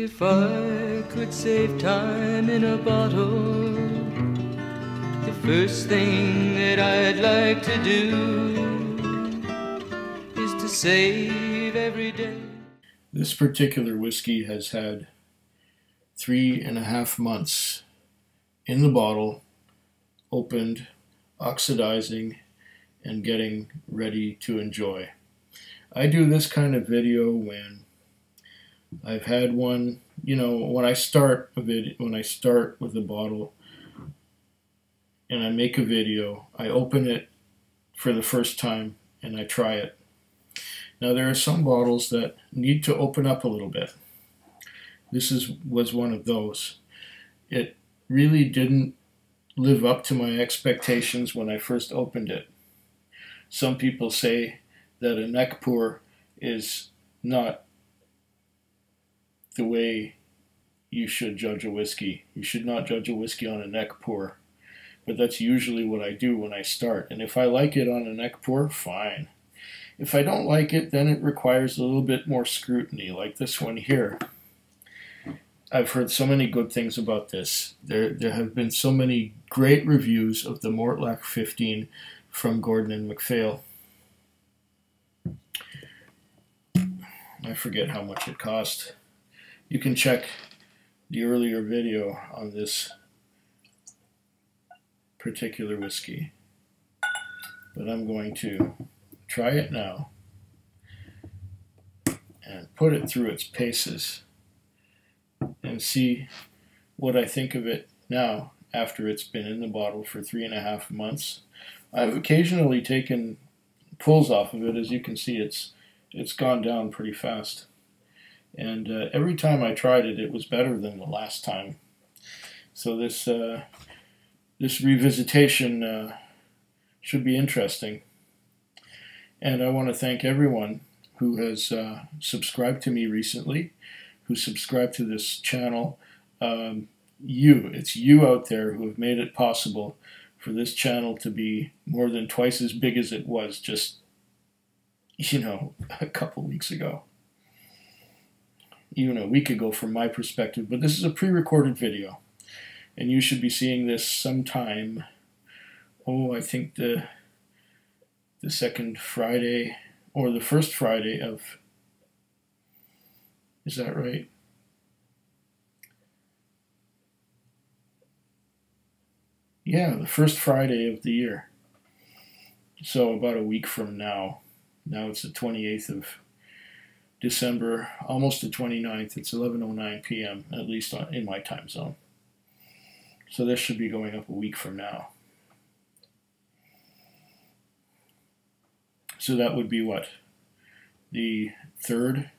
If I could save time in a bottle, the first thing that I'd like to do is to save every day. This particular whiskey has had 3.5 months in the bottle, opened, oxidizing, and getting ready to enjoy. I do this kind of video when I've had one, when I start with a bottle and I make a video, I open it for the first time and I try it. Now there are some bottles that need to open up a little bit. This was one of those. It really didn't live up to my expectations when I first opened it. Some people say that a neck pour is not the way you should judge a whiskey. You should not judge a whiskey on a neck pour. But that's usually what I do when I start. And if I like it on a neck pour, fine. If I don't like it, then it requires a little bit more scrutiny, like this one here. I've heard so many good things about this. There have been so many great reviews of the Mortlach 15 from Gordon and MacPhail. I forget how much it cost. You can check the earlier video on this particular whiskey. But I'm going to try it now and put it through its paces and see what I think of it now after it's been in the bottle for 3.5 months. I've occasionally taken pulls off of it. As you can see, it's gone down pretty fast. And every time I tried it, it was better than the last time. So this revisitation should be interesting. And I want to thank everyone who has subscribed to me recently, who subscribed to this channel. It's you out there who have made it possible for this channel to be more than twice as big as it was just, a couple weeks ago. Even a week ago from my perspective. But this is a pre-recorded video. And you should be seeing this sometime, I think the second Friday, or the first Friday of, is that right? Yeah, the first Friday of the year. So about a week from now. Now it's the 28th of December, almost the 29th. It's 11:09 p.m., at least in my time zone. So this should be going up a week from now. So that would be what? The 3rd?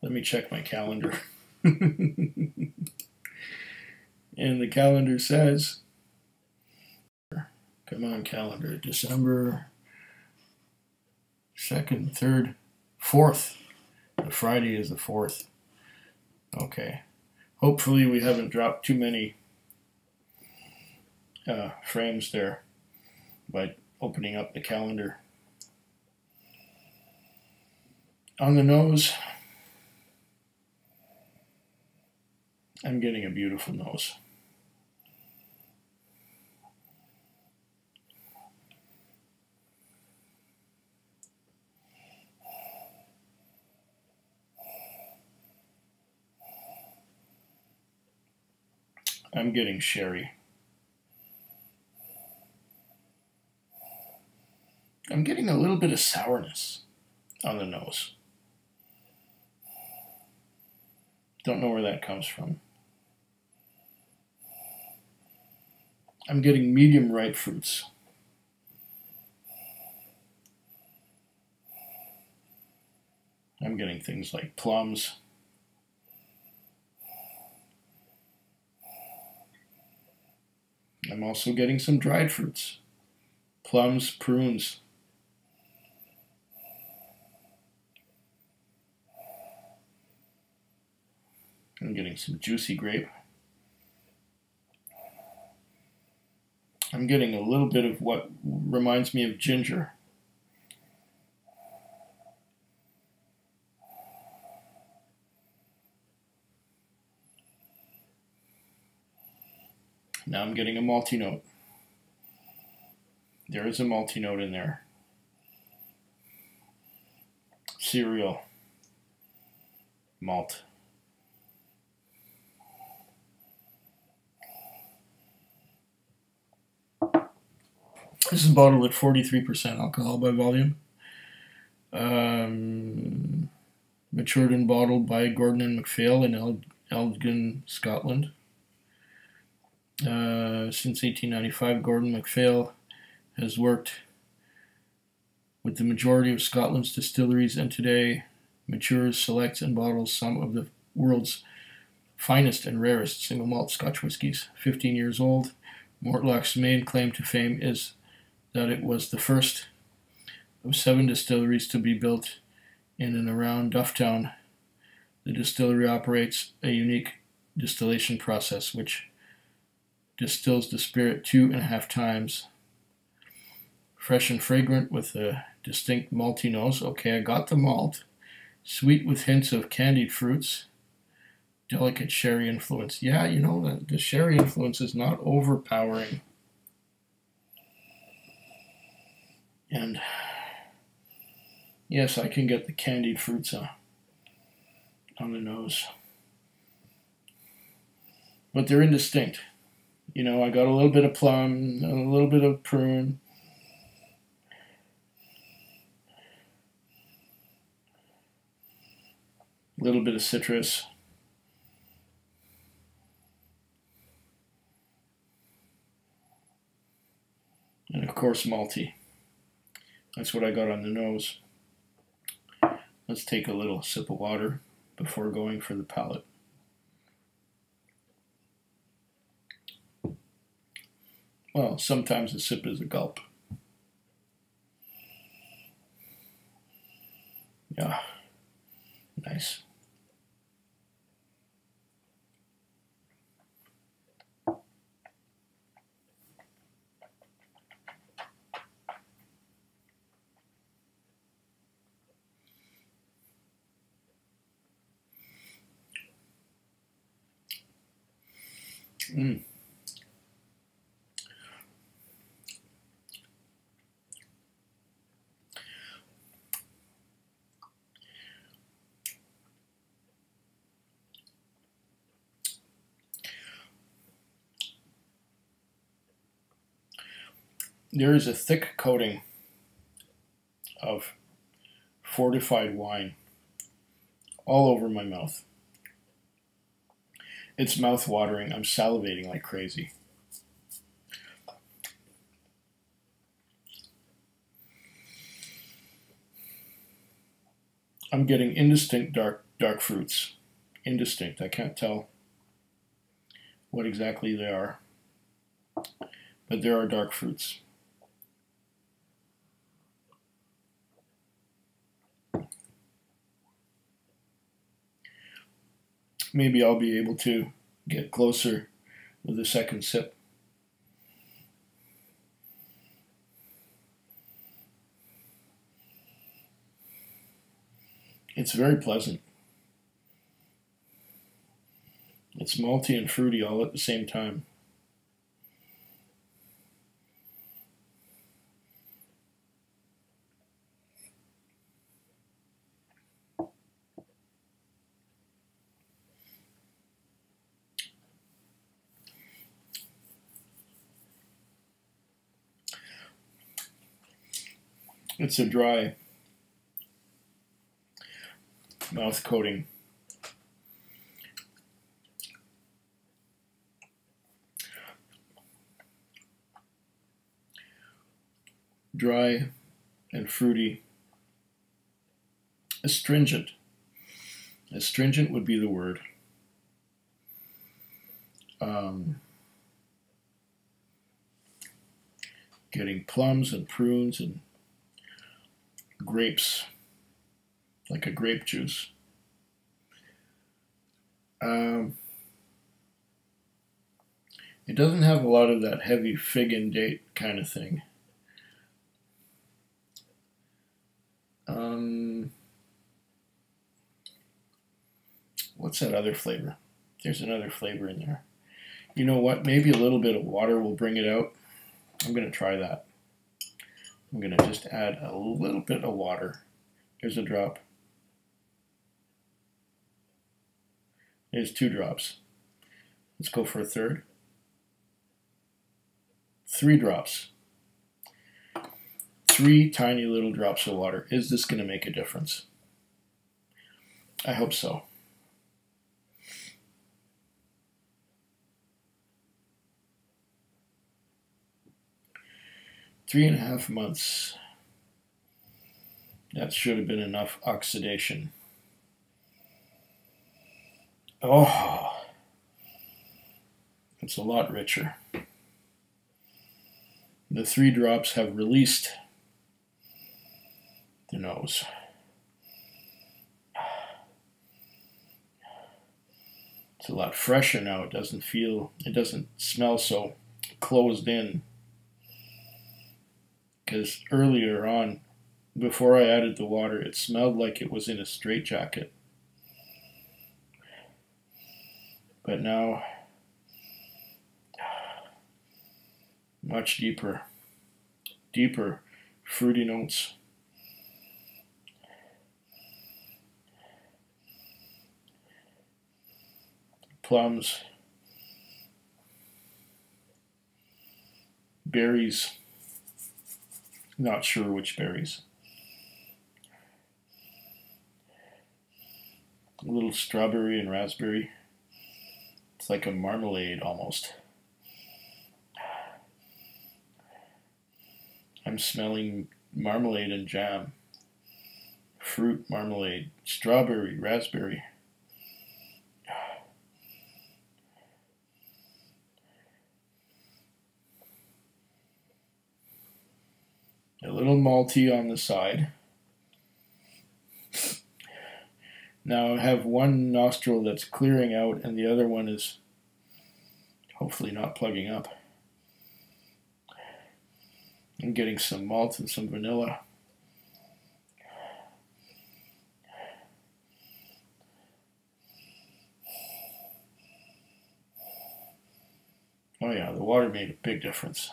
Let me check my calendar. And the calendar says, come on calendar, December 2nd, 3rd, 4th. The Friday is the 4th. Okay. Hopefully we haven't dropped too many frames there by opening up the calendar. On the nose, I'm getting a beautiful nose. I'm getting sherry. I'm getting a little bit of sourness on the nose. Don't know where that comes from. I'm getting medium ripe fruits. I'm getting things like plums. I'm also getting some dried fruits. Plums, prunes. I'm getting some juicy grape. I'm getting a little bit of what reminds me of ginger. Now I'm getting a malty note. There is a malty note in there. Cereal. Malt. This is bottled at 43% alcohol by volume. Matured and bottled by Gordon and MacPhail in Elgin, Scotland. Since 1895, Gordon MacPhail has worked with the majority of Scotland's distilleries, and today matures, selects, and bottles some of the world's finest and rarest single malt Scotch whiskies. 15 years old, Mortlach's main claim to fame is that it was the first of 7 distilleries to be built in and around Dufftown. The distillery operates a unique distillation process which distills the spirit 2.5 times. Fresh and fragrant with a distinct malty nose. Okay, I got the malt. Sweet with hints of candied fruits. Delicate sherry influence. Yeah, you know, the sherry influence is not overpowering. And yes, I can get the candied fruits on the nose. But they're indistinct. You know, I got a little bit of plum, a little bit of prune. A little bit of citrus. And of course, malty. That's what I got on the nose. Let's take a little sip of water before going for the palate. Well, sometimes a sip is a gulp. Yeah, nice. There is a thick coating of fortified wine all over my mouth. It's mouth-watering. I'm salivating like crazy. I'm getting indistinct dark fruits. Indistinct. I can't tell what exactly they are, but there are dark fruits. Maybe I'll be able to get closer with a second sip. It's very pleasant. It's malty and fruity all at the same time. It's a dry mouth coating. Dry and fruity. Astringent. Astringent would be the word. Getting plums and prunes and grapes, like a grape juice. It doesn't have a lot of that heavy fig and date kind of thing. What's that other flavor? There's another flavor in there. You know what? Maybe a little bit of water will bring it out. I'm going to try that. I'm going to just add a little bit of water. There's a drop. There's 2 drops. Let's go for a third. 3 drops. 3 tiny little drops of water. Is this going to make a difference? I hope so. Three and a half months. That should have been enough oxidation. Oh, it's a lot richer. The 3 drops have released the nose. It's a lot fresher now. It doesn't smell so closed in. Because earlier on, before I added the water, it smelled like it was in a straitjacket. But now, much deeper fruity notes. Plums, berries, not sure which berries. A little strawberry and raspberry. It's like a marmalade almost. I'm smelling marmalade and jam. Fruit marmalade, strawberry, raspberry. A little malty on the side. Now I have one nostril that's clearing out and the other one is hopefully not plugging up. I'm getting some malt and some vanilla. Oh yeah, the water made a big difference.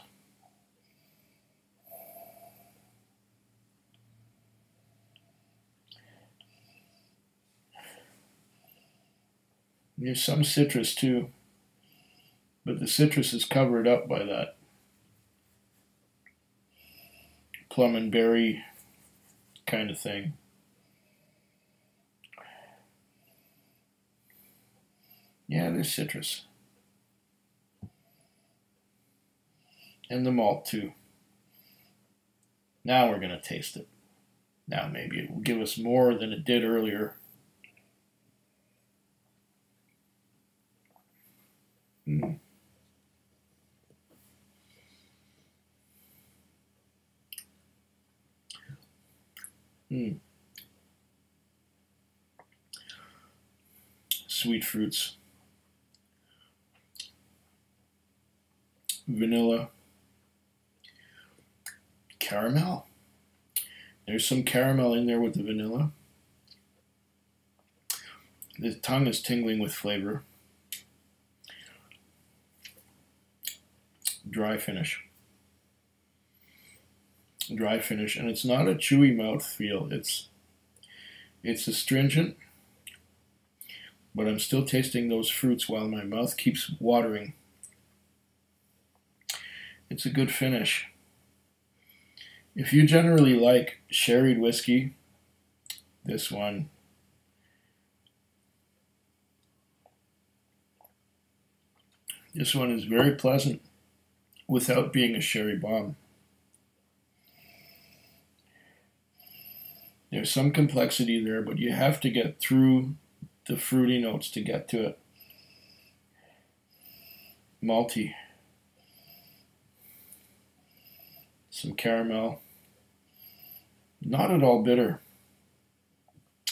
There's some citrus too, but the citrus is covered up by that plum and berry kind of thing. Yeah, there's citrus. And the malt too. Now we're going to taste it. Now maybe it will give us more than it did earlier. Mm. Mm. Sweet fruits. Vanilla. Caramel. There's some caramel in there with the vanilla. The tongue is tingling with flavor. Dry finish. Dry finish, and it's not a chewy mouthfeel. It's astringent, but I'm still tasting those fruits while my mouth keeps watering. It's a good finish. If you generally like sherried whiskey, this one is very pleasant without being a sherry bomb. There's some complexity there, but you have to get through the fruity notes to get to it. Malty. Some caramel. Not at all bitter.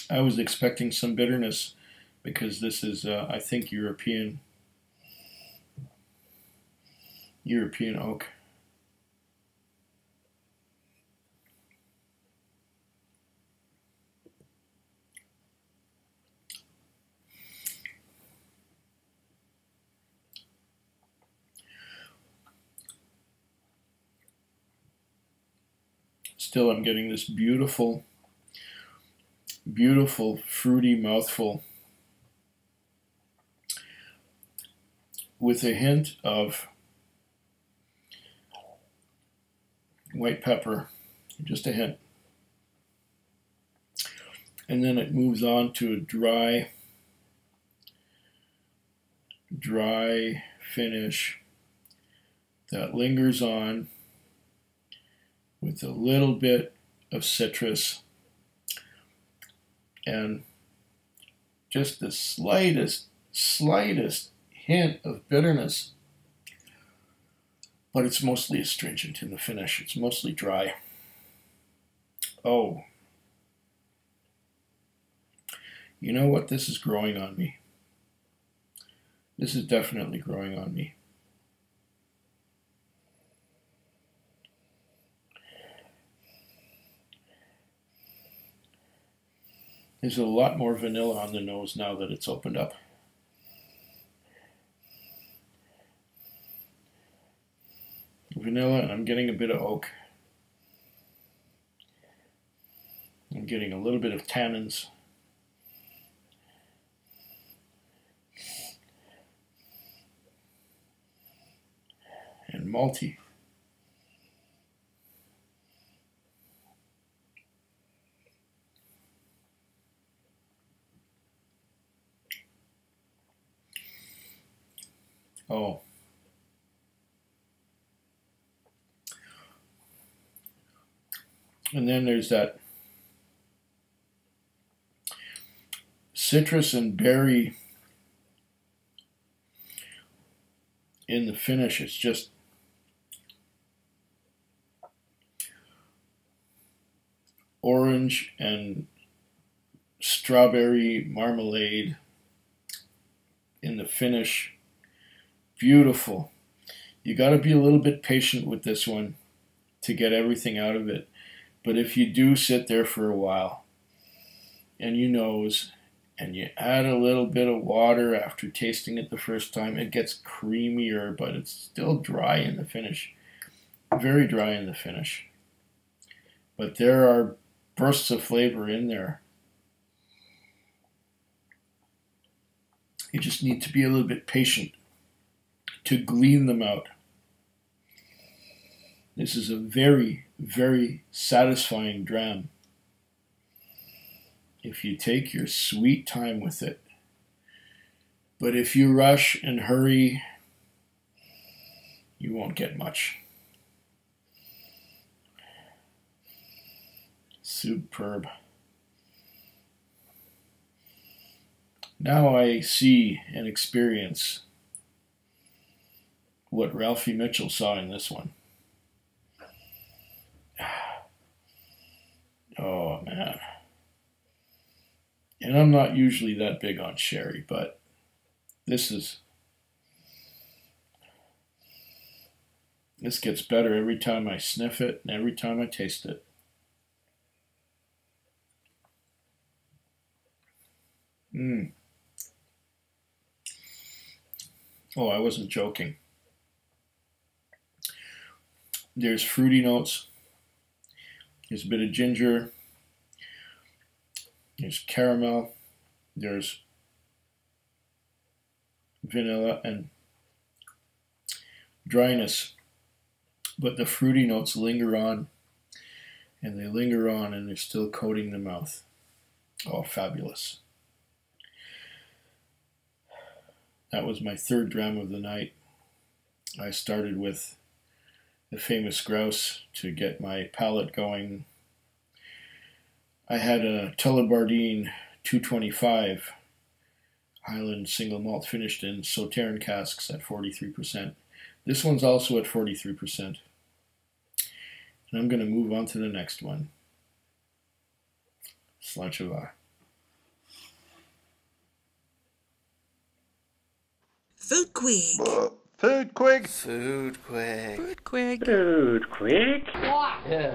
I was expecting some bitterness because this is, I think, European oak. Still, I'm getting this beautiful, beautiful fruity mouthful with a hint of white pepper, just a hint. And then it moves on to a dry finish that lingers on with a little bit of citrus and just the slightest hint of bitterness. But it's mostly astringent in the finish. It's mostly dry. Oh. You know what? This is growing on me. This is definitely growing on me. There's a lot more vanilla on the nose now that it's opened up. Vanilla, and I'm getting a bit of oak. I'm getting a little bit of tannins. And malty. Oh. And then there's that citrus and berry in the finish. It's just orange and strawberry marmalade in the finish. Beautiful. You got to be a little bit patient with this one to get everything out of it. But if you do sit there for a while and you nose and you add a little bit of water after tasting it the first time, it gets creamier, but it's still dry in the finish. Very dry in the finish. But there are bursts of flavor in there. You just need to be a little bit patient to glean them out. This is a very, very satisfying dram if you take your sweet time with it. But if you rush and hurry, you won't get much. Superb. Now I see and experience what Ralphie Mitchell saw in this one. Oh, man. And I'm not usually that big on sherry, but this gets better every time I sniff it and every time I taste it. Oh, I wasn't joking. There's fruity notes. There's a bit of ginger. There's caramel. There's vanilla and dryness. But the fruity notes linger on. And they linger on and they're still coating the mouth. Oh, fabulous. That was my third dram of the night. I started with the famous grouse to get my palate going. I had a Tullibardine 225 Highland single malt finished in Sauternes casks at 43%. This one's also at 43%. And I'm going to move on to the next one. Slancheva. Food quick. Food quick. Food quick. Food quick. Food quick. Yeah.